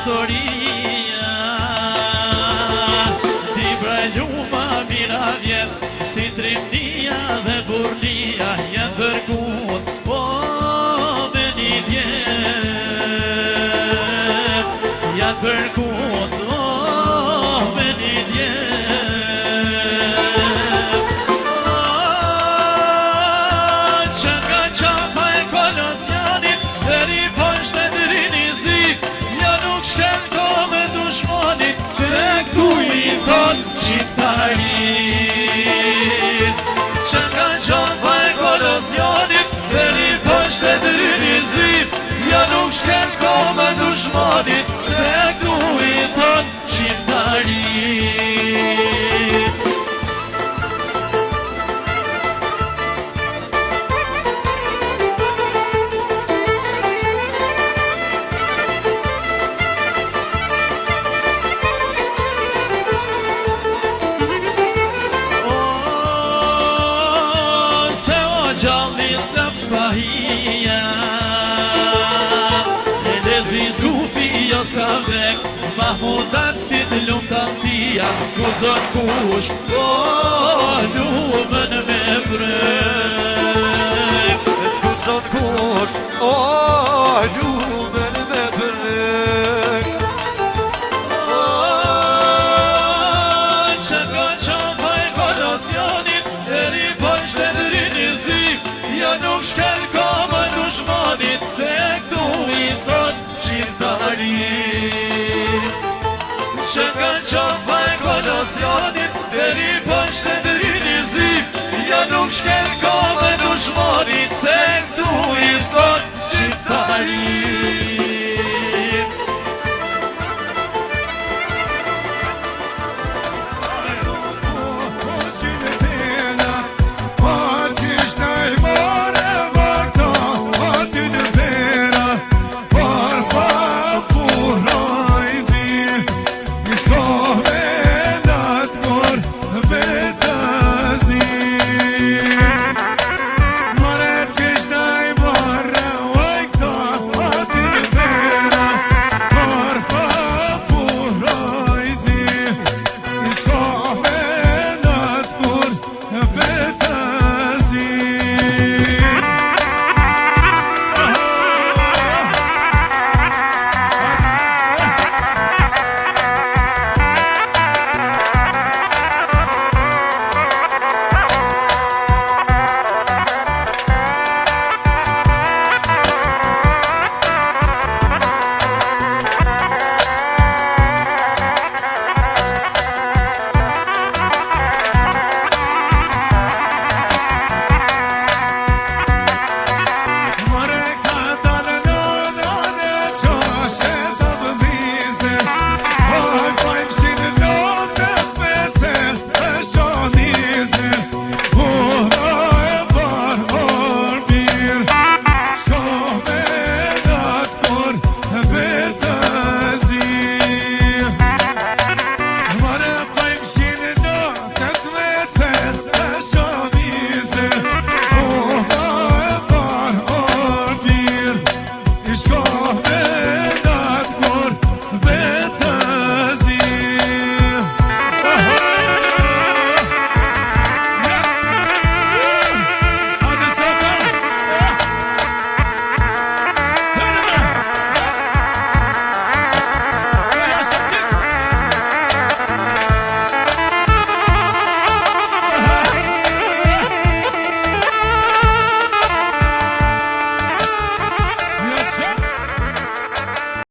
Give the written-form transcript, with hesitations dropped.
historia. Ti brajluma mira vjet, si trimnia dhe burnia, janë tërkut, po me një djet. Janë tërkut, po me një djet. Që nga qapa e kolosjanit, deri poshtë e drinizit, ja nuk shkel ko me dushmonit, se këtu i thot shqiptarit. Që nga qapa e kolosjanit, deri poshtë e drinizit, ja nuk shkel ko me dushmonit, se këtu i thot shqiptarit. Spahia e lezi sufi jos ka vek Mahmud Arstit lumë të antia Skudzon kush o lumën me brek Skudzon kush o lumën me brek Që ka qapa e kolosjanit deri poshtë e drinizit, ja nuk shkel ko më dushmanit, se këtu i thot shqiptarit. Që nga qapa e kolosjanit deri poshtë e